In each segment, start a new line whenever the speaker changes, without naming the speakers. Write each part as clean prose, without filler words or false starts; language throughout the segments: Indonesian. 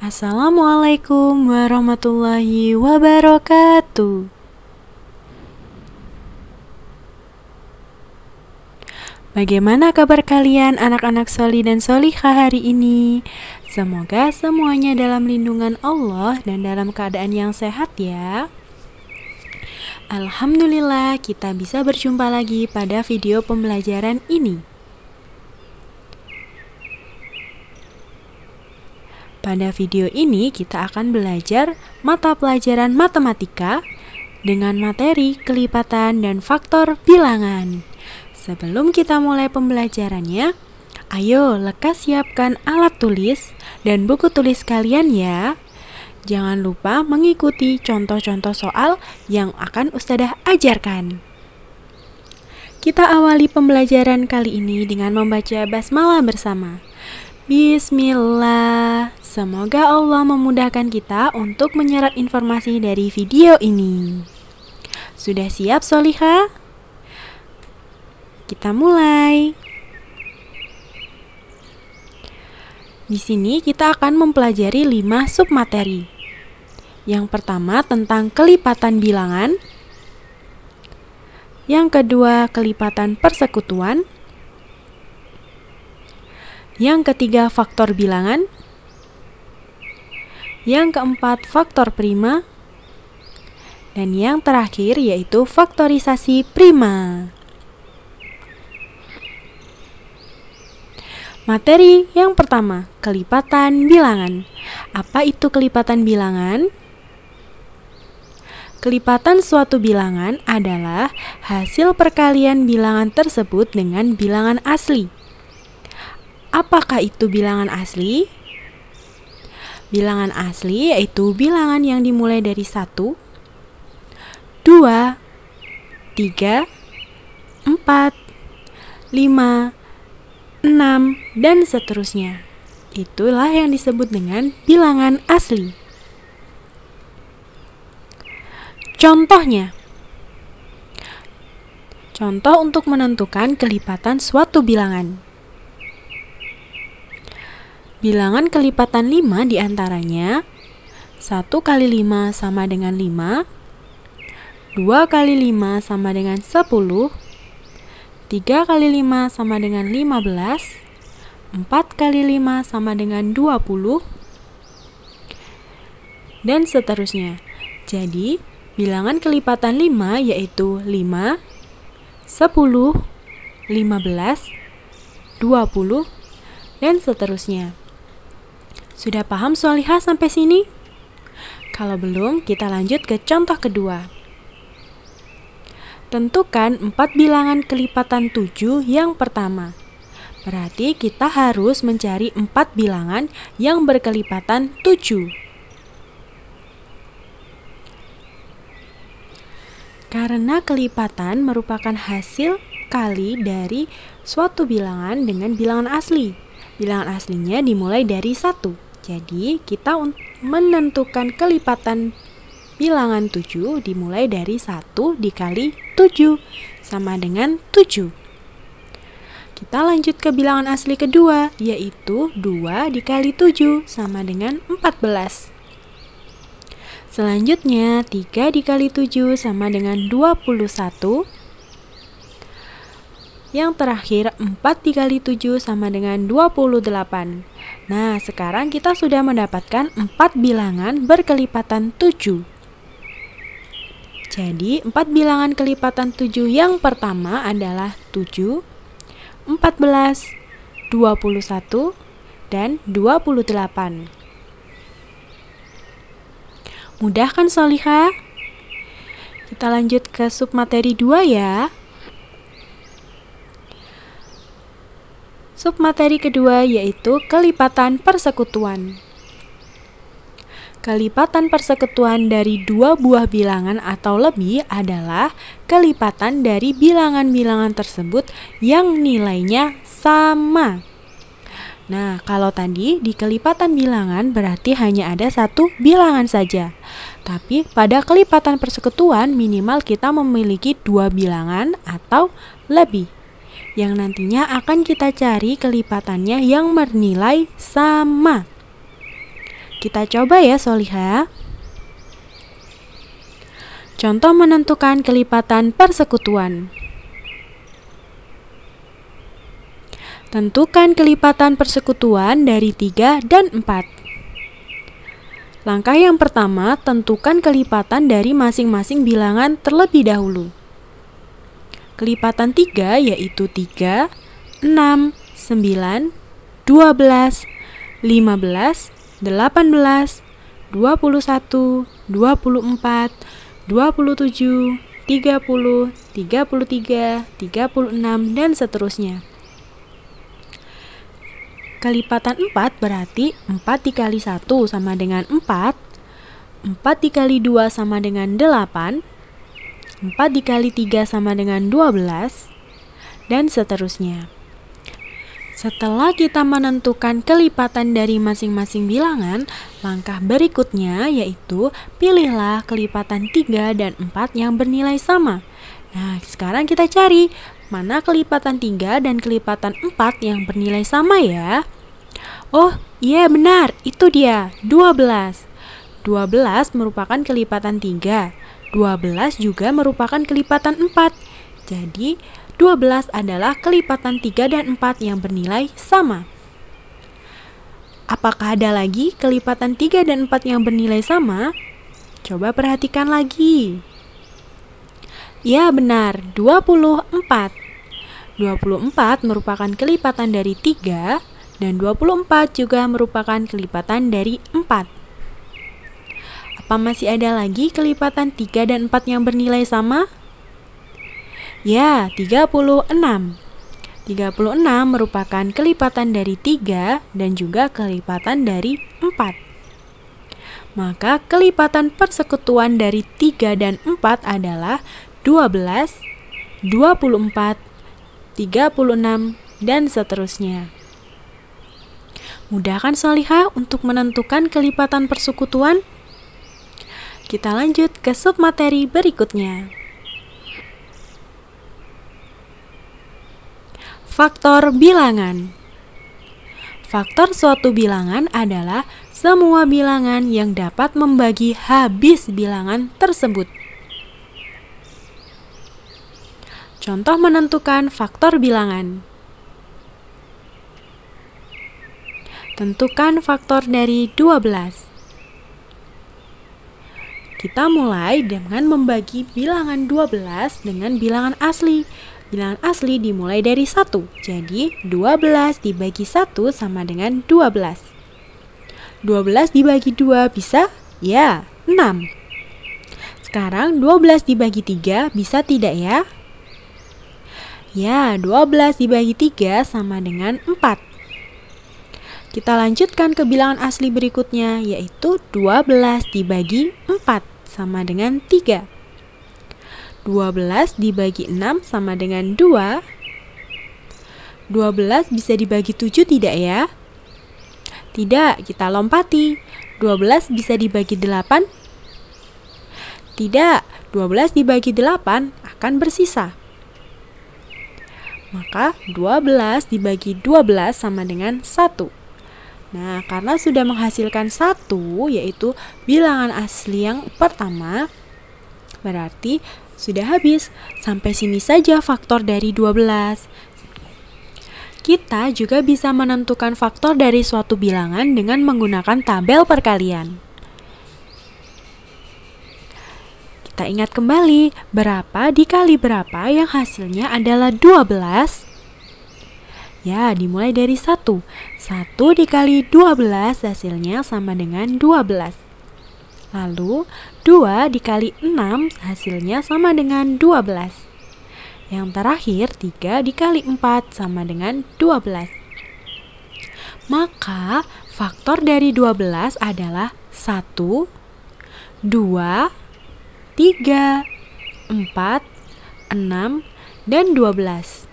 Assalamualaikum warahmatullahi wabarakatuh. Bagaimana kabar kalian anak-anak soli dan solihah hari ini? Semoga semuanya dalam lindungan Allah dan dalam keadaan yang sehat ya. Alhamdulillah kita bisa berjumpa lagi pada video pembelajaran ini. Pada video ini kita akan belajar mata pelajaran matematika dengan materi kelipatan dan faktor bilangan. Sebelum kita mulai pembelajarannya, ayo lekas siapkan alat tulis dan buku tulis kalian ya. Jangan lupa mengikuti contoh-contoh soal yang akan Ustadzah ajarkan. Kita awali pembelajaran kali ini dengan membaca basmalah bersama. Bismillah. Semoga Allah memudahkan kita untuk menyerap informasi dari video ini. Sudah siap solihah? Kita mulai. Di sini kita akan mempelajari 5 submateri. Yang pertama tentang kelipatan bilangan. Yang kedua kelipatan persekutuan. Yang ketiga faktor bilangan. Yang keempat faktor prima. Dan yang terakhir yaitu faktorisasi prima. Materi yang pertama, kelipatan bilangan. Apa itu kelipatan bilangan? Kelipatan suatu bilangan adalah hasil perkalian bilangan tersebut dengan bilangan asli. Apakah itu bilangan asli? Bilangan asli yaitu bilangan yang dimulai dari 1, 2, 3, 4, 5, 6, dan seterusnya. Itulah yang disebut dengan bilangan asli. Contohnya, contoh untuk menentukan kelipatan suatu bilangan. Bilangan kelipatan 5 diantaranya 1 kali 5 sama dengan 5, 2 kali 5 sama dengan 10, 3 kali 5 sama dengan 15, 4 kali 5 sama dengan 20, dan seterusnya. Jadi, bilangan kelipatan 5 yaitu 5, 10, 15, 20, dan seterusnya. Sudah paham solihah sampai sini? Kalau belum, kita lanjut ke contoh kedua. Tentukan 4 bilangan kelipatan 7 yang pertama. Berarti kita harus mencari 4 bilangan yang berkelipatan 7. Karena kelipatan merupakan hasil kali dari suatu bilangan dengan bilangan asli. Bilangan aslinya dimulai dari 1. Jadi kita menentukan kelipatan bilangan 7 dimulai dari 1 dikali 7 sama dengan 7. Kita lanjut ke bilangan asli kedua, yaitu 2 dikali 7 sama dengan 14. Selanjutnya 3 dikali 7 sama dengan 21. Yang terakhir 4 dikali 7 sama dengan 28. Nah, sekarang kita sudah mendapatkan 4 bilangan berkelipatan 7. Jadi, 4 bilangan kelipatan 7 yang pertama adalah 7, 14, 21, dan 28. Mudah kan solihah? Kita lanjut ke submateri 2 ya. Submateri kedua yaitu kelipatan persekutuan. Kelipatan persekutuan dari 2 buah bilangan atau lebih adalah kelipatan dari bilangan-bilangan tersebut yang nilainya sama. Nah, kalau tadi di kelipatan bilangan berarti hanya ada 1 bilangan saja. Tapi pada kelipatan persekutuan minimal kita memiliki 2 bilangan atau lebih, yang nantinya akan kita cari kelipatannya yang bernilai sama. Kita coba ya Soliha. Contoh menentukan kelipatan persekutuan. Tentukan kelipatan persekutuan dari 3 dan 4. Langkah yang pertama, tentukan kelipatan dari masing-masing bilangan terlebih dahulu. Kelipatan 3 yaitu 3, 6, 9, 12, 15, 18, 21, 24, 27, 30, 33, 36, dan seterusnya. Kelipatan 4 berarti 4 dikali 1 sama dengan 4, 4 dikali 2 sama dengan 8, 4 dikali 3 sama dengan 12, dan seterusnya. Setelah kita menentukan kelipatan dari masing-masing bilangan, langkah berikutnya yaitu pilihlah kelipatan 3 dan 4 yang bernilai sama. Nah, sekarang kita cari mana kelipatan 3 dan kelipatan 4 yang bernilai sama ya. Oh, iya benar, itu dia, 12. 12 merupakan kelipatan 3, 12 juga merupakan kelipatan 4. Jadi, 12 adalah kelipatan 3 dan 4 yang bernilai sama. Apakah ada lagi kelipatan 3 dan 4 yang bernilai sama? Coba perhatikan lagi. Ya benar, 24. 24 merupakan kelipatan dari 3 dan 24 juga merupakan kelipatan dari 4. Apa masih ada lagi kelipatan 3 dan 4 yang bernilai sama? Ya, 36. 36 merupakan kelipatan dari 3 dan juga kelipatan dari 4. Maka kelipatan persekutuan dari 3 dan 4 adalah 12, 24, 36, dan seterusnya. Mudah kan Soliha untuk menentukan kelipatan persekutuan? Kita lanjut ke submateri berikutnya. Faktor bilangan. Faktor suatu bilangan adalah semua bilangan yang dapat membagi habis bilangan tersebut. Contoh menentukan faktor bilangan. Tentukan faktor dari 12. Kita mulai dengan membagi bilangan 12 dengan bilangan asli. Bilangan asli dimulai dari 1, jadi 12 dibagi 1 sama dengan 12. 12 dibagi 2 bisa? Ya, 6. Sekarang 12 dibagi 3 bisa tidak ya? Ya, 12 dibagi 3 sama dengan 4. Kita lanjutkan ke bilangan asli berikutnya, yaitu 12 dibagi 4 sama dengan 3. 12 dibagi 6 sama dengan 2. 12 bisa dibagi 7 tidak ya? Tidak, kita lompati. 12 bisa dibagi 8? Tidak, 12 dibagi 8 akan bersisa. Maka 12 dibagi 12 sama dengan 1. Nah, karena sudah menghasilkan 1, yaitu bilangan asli yang pertama, berarti sudah habis. Sampai sini saja faktor dari 12. Kita juga bisa menentukan faktor dari suatu bilangan dengan menggunakan tabel perkalian. Kita ingat kembali, berapa dikali berapa yang hasilnya adalah 12? Ya, dimulai dari 1. 1 dikali 12 hasilnya sama dengan 12. Lalu 2 dikali 6 hasilnya sama dengan 12. Yang terakhir 3 dikali 4 sama dengan 12. Maka faktor dari 12 adalah 1, 2, 3, 4, 6, dan 12.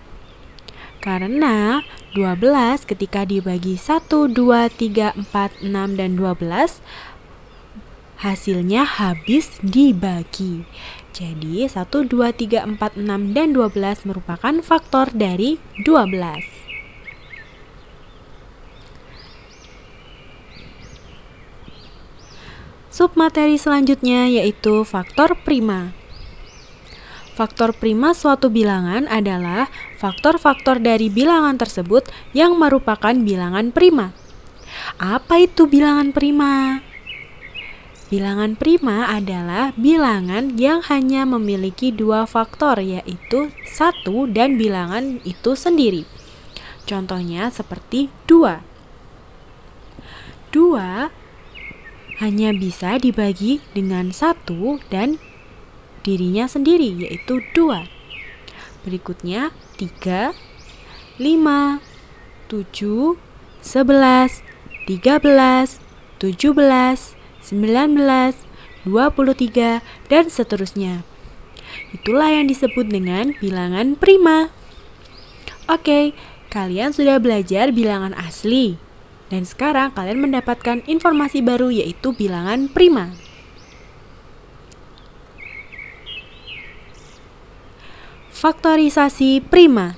Karena 12 ketika dibagi 1, 2, 3, 4, 6, dan 12 hasilnya habis dibagi. Jadi 1, 2, 3, 4, 6, dan 12 merupakan faktor dari 12. Submateri selanjutnya yaitu faktor prima. Faktor prima suatu bilangan adalah faktor-faktor dari bilangan tersebut yang merupakan bilangan prima. Apa itu bilangan prima? Bilangan prima adalah bilangan yang hanya memiliki dua faktor, yaitu 1 dan bilangan itu sendiri. Contohnya seperti 2. 2 hanya bisa dibagi dengan 1 dan dirinya sendiri, yaitu 2. Berikutnya 3, 5, 7, 11, 13, 17, 19, 23, dan seterusnya. Itulah yang disebut dengan bilangan prima. Oke, kalian sudah belajar bilangan asli. Dan sekarang kalian mendapatkan informasi baru yaitu bilangan prima. Faktorisasi prima.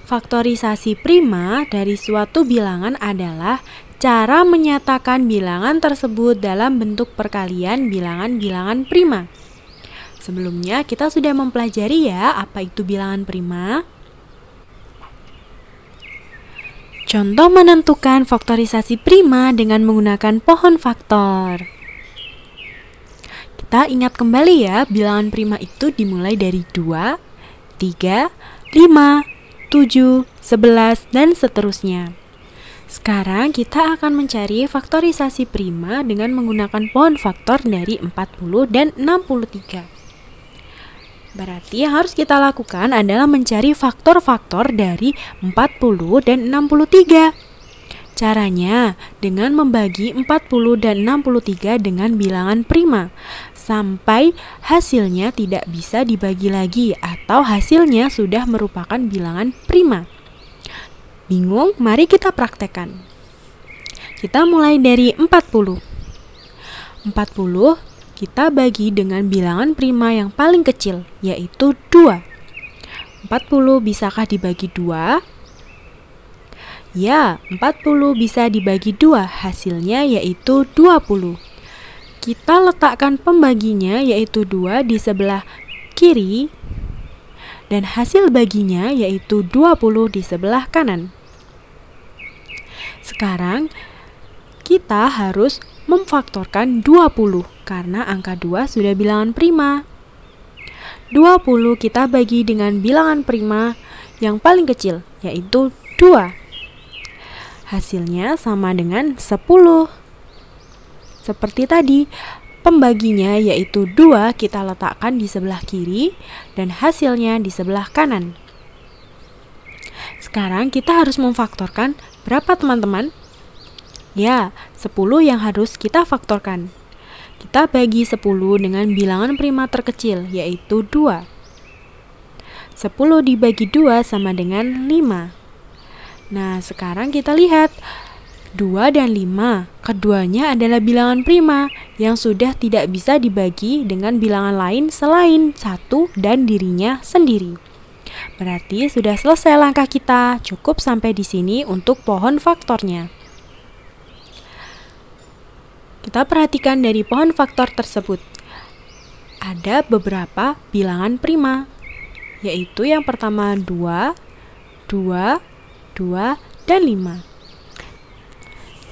Faktorisasi prima dari suatu bilangan adalah cara menyatakan bilangan tersebut dalam bentuk perkalian bilangan-bilangan prima. Sebelumnya kita sudah mempelajari ya apa itu bilangan prima. Contoh menentukan faktorisasi prima dengan menggunakan pohon faktor. Kita ingat kembali ya, bilangan prima itu dimulai dari 2, 3, 5, 7, 11, dan seterusnya. Sekarang kita akan mencari faktorisasi prima dengan menggunakan pohon faktor dari 40 dan 63. Berarti yang harus kita lakukan adalah mencari faktor-faktor dari 40 dan 63. Caranya dengan membagi 40 dan 63 dengan bilangan prima sampai hasilnya tidak bisa dibagi lagi atau hasilnya sudah merupakan bilangan prima. Bingung? Mari kita praktekkan. Kita mulai dari 40. 40 kita bagi dengan bilangan prima yang paling kecil, yaitu 2. 40 bisakah dibagi 2? Ya, 40 bisa dibagi 2, hasilnya yaitu 20. Kita letakkan pembaginya yaitu 2 di sebelah kiri, dan hasil baginya yaitu 20 di sebelah kanan. Sekarang kita harus memfaktorkan 20 karena angka 2 sudah bilangan prima. 20 kita bagi dengan bilangan prima yang paling kecil yaitu 2. Hasilnya sama dengan 10. Seperti tadi, pembaginya yaitu 2 kita letakkan di sebelah kiri dan hasilnya di sebelah kanan. Sekarang kita harus memfaktorkan berapa teman-teman? Ya, 10 yang harus kita faktorkan. Kita bagi 10 dengan bilangan prima terkecil yaitu 2. 10 dibagi 2 sama dengan 5. Nah, sekarang kita lihat 2 dan 5, keduanya adalah bilangan prima yang sudah tidak bisa dibagi dengan bilangan lain selain 1 dan dirinya sendiri. Berarti sudah selesai langkah kita, cukup sampai di sini untuk pohon faktornya. Kita perhatikan dari pohon faktor tersebut. Ada beberapa bilangan prima, yaitu yang pertama 2, 2, 2, dan 5.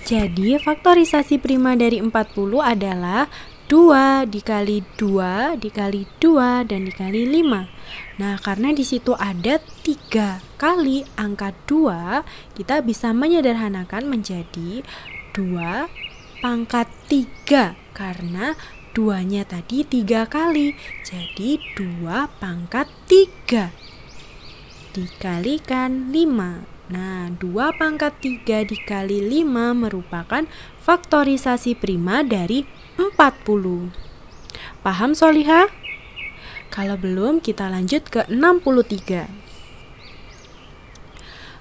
Jadi faktorisasi prima dari 40 adalah 2 dikali 2 dikali 2 dan dikali 5. Nah, karena di situ ada 3 kali angka 2, kita bisa menyederhanakan menjadi 2 pangkat 3 karena 2-nya tadi 3 kali. Jadi 2 pangkat 3 dikalikan 5. Nah, 2 pangkat 3 dikali 5 merupakan faktorisasi prima dari 40. Paham, Solihah? Kalau belum, kita lanjut ke 63.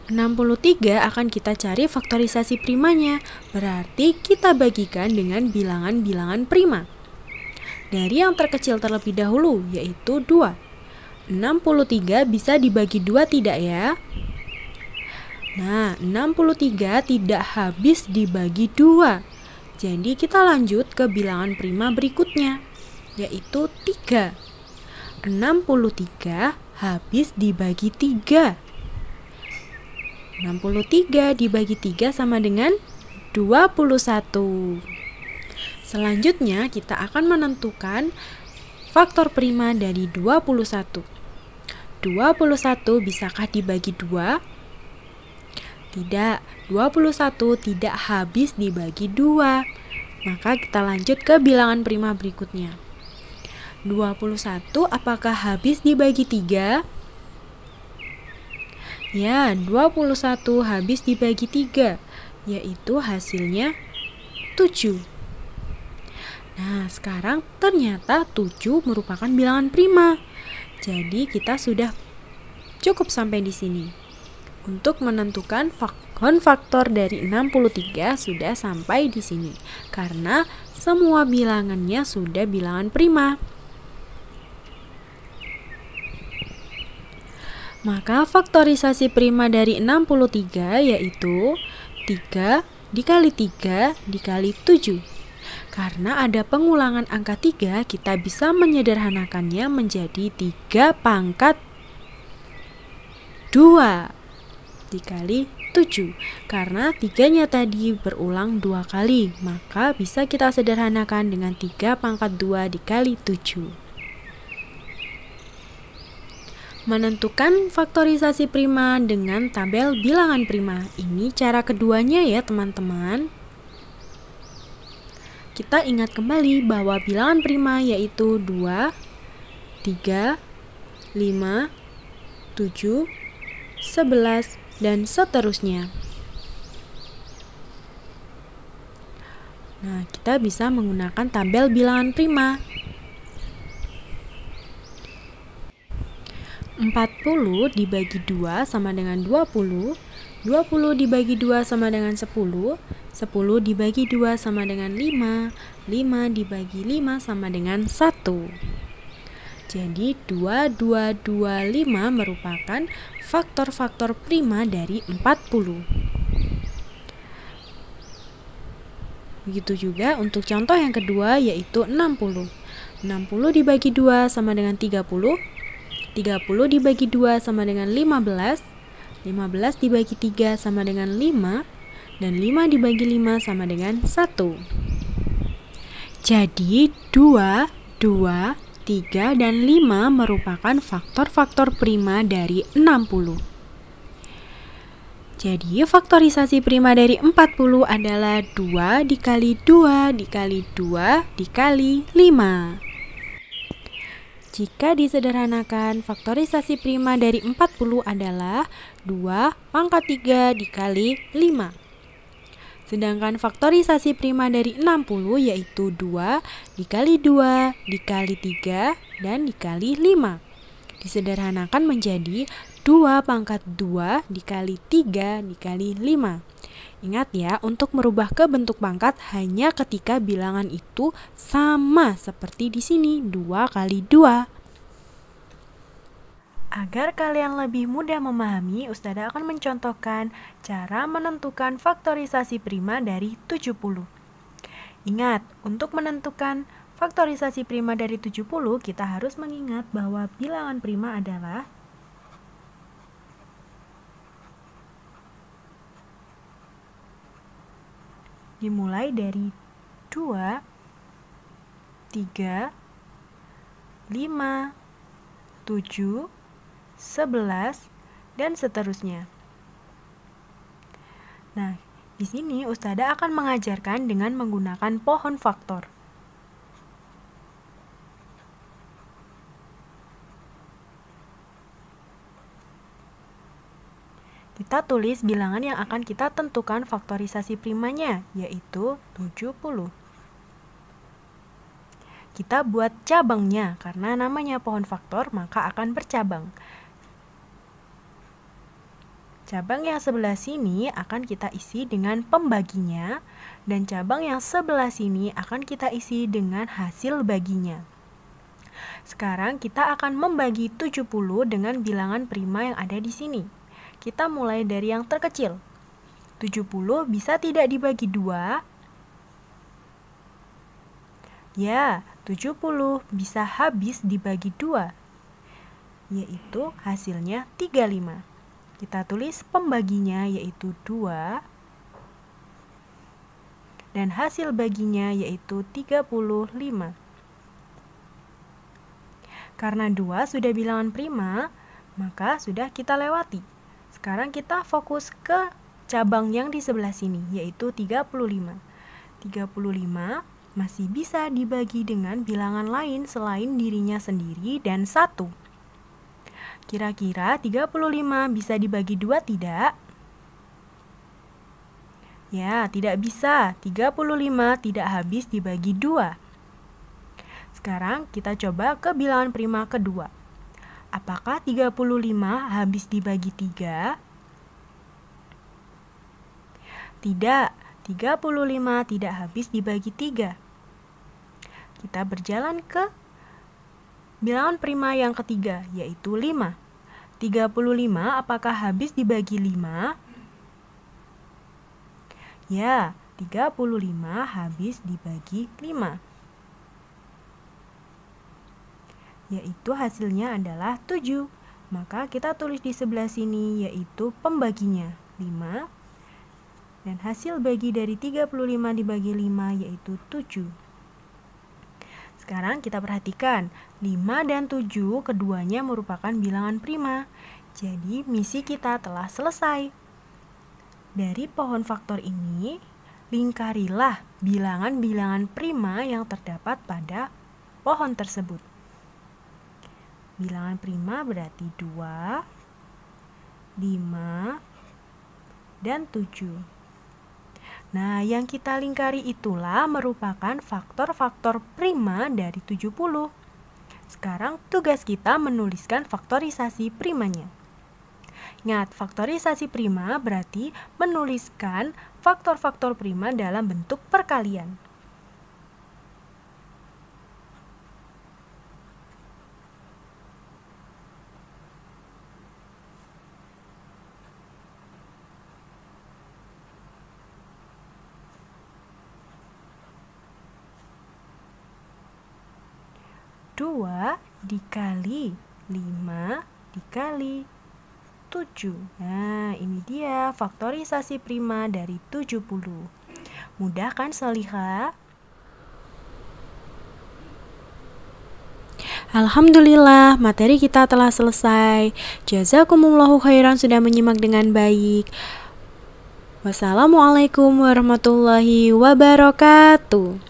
63 akan kita cari faktorisasi primanya, berarti kita bagikan dengan bilangan-bilangan prima. Dari yang terkecil terlebih dahulu, yaitu 2. 63 bisa dibagi 2 tidak ya? Nah, 63 tidak habis dibagi 2. Jadi kita lanjut ke bilangan prima berikutnya, yaitu 3. 63 habis dibagi 3. 63 dibagi 3 sama dengan 21. Selanjutnya kita akan menentukan faktor prima dari 21. 21 bisakah dibagi 2? Tidak, 21 tidak habis dibagi 2. Maka kita lanjut ke bilangan prima berikutnya. 21 apakah habis dibagi 3? Ya, 21 habis dibagi 3, yaitu hasilnya 7. Nah, sekarang ternyata 7 merupakan bilangan prima. Jadi kita sudah cukup sampai di sini. Untuk menentukan faktor dari 63 sudah sampai di sini. Karena semua bilangannya sudah bilangan prima. Maka faktorisasi prima dari 63 yaitu 3 dikali 3 dikali 7. Karena ada pengulangan angka 3, kita bisa menyederhanakannya menjadi 3 pangkat 2 dikali 7. Karena 3-nya tadi berulang 2 kali, maka bisa kita sederhanakan dengan 3 pangkat 2 dikali 7. Menentukan faktorisasi prima dengan tabel bilangan prima. Ini cara keduanya ya teman-teman. Kita ingat kembali bahwa bilangan prima yaitu 2, 3, 5, 7, 11, dan seterusnya. Nah, kita bisa menggunakan tabel bilangan prima. 40 dibagi 2 sama dengan 20, 20 dibagi 2 sama dengan 10, 10 dibagi 2 sama dengan 5, 5 dibagi 5 sama dengan 1. Jadi 2, 2, 2, 5 merupakan faktor-faktor prima dari 40. Begitu juga untuk contoh yang kedua yaitu 60. 60 dibagi 2 sama dengan 30. 30 dibagi 2 sama dengan 15, 15 dibagi 3 sama dengan 5, dan 5 dibagi 5 sama dengan 1. Jadi 2, 2, 3, dan 5 merupakan faktor-faktor prima dari 60. Jadi faktorisasi prima dari 40 adalah 2 dikali 2 dikali 2 dikali 5. Jika disederhanakan, faktorisasi prima dari 40 adalah 2 pangkat 3 dikali 5. Sedangkan faktorisasi prima dari 60 yaitu 2 dikali 2 dikali 3 dan dikali 5. Disederhanakan menjadi 2 pangkat 2 dikali 3 dikali 5. Ingat ya, untuk merubah ke bentuk pangkat hanya ketika bilangan itu sama seperti di sini, 2 kali 2. Agar kalian lebih mudah memahami, Ustadzah akan mencontohkan cara menentukan faktorisasi prima dari 70. Ingat, untuk menentukan faktorisasi prima dari 70, kita harus mengingat bahwa bilangan prima adalah dimulai dari 2, 3, 5, 7, 11, dan seterusnya. Nah, di sini Ustadzah akan mengajarkan dengan menggunakan pohon faktor. Kita tulis bilangan yang akan kita tentukan faktorisasi primanya, yaitu 70. Kita buat cabangnya, karena namanya pohon faktor, maka akan bercabang. Cabang yang sebelah sini akan kita isi dengan pembaginya, dan cabang yang sebelah sini akan kita isi dengan hasil baginya. Sekarang kita akan membagi 70 dengan bilangan prima yang ada di sini. Kita mulai dari yang terkecil. 70 bisa tidak dibagi 2, Ya, 70 bisa habis dibagi 2, yaitu hasilnya 35. Kita tulis pembaginya yaitu 2, dan hasil baginya yaitu 35. Karena 2 sudah bilangan prima, maka sudah kita lewati. Sekarang kita fokus ke cabang yang di sebelah sini, yaitu 35. 35 masih bisa dibagi dengan bilangan lain selain dirinya sendiri dan 1. Kira-kira 35 bisa dibagi 2 tidak? Ya, tidak bisa. 35 tidak habis dibagi 2. Sekarang kita coba ke bilangan prima kedua. Apakah 35 habis dibagi 3? Tidak, 35 tidak habis dibagi 3. Kita berjalan ke bilangan prima yang ketiga, yaitu 5. 35 apakah habis dibagi 5? Ya, 35 habis dibagi 5. Yaitu hasilnya adalah 7. Maka kita tulis di sebelah sini yaitu pembaginya 5. Dan hasil bagi dari 35 dibagi 5 yaitu 7. Sekarang kita perhatikan 5 dan 7 keduanya merupakan bilangan prima. Jadi misi kita telah selesai. Dari pohon faktor ini, lingkarilah bilangan-bilangan prima yang terdapat pada pohon tersebut. Bilangan prima berarti 2, 5, dan 7. Nah, yang kita lingkari itulah merupakan faktor-faktor prima dari 70. Sekarang tugas kita menuliskan faktorisasi primanya. Ingat, faktorisasi prima berarti menuliskan faktor-faktor prima dalam bentuk perkalian. Dua dikali 5 dikali 7. Nah, ini dia faktorisasi prima dari 70. Mudah kan, Solihah? Alhamdulillah, materi kita telah selesai. Jazakumullahu khairan sudah menyimak dengan baik. Wassalamualaikum warahmatullahi wabarakatuh.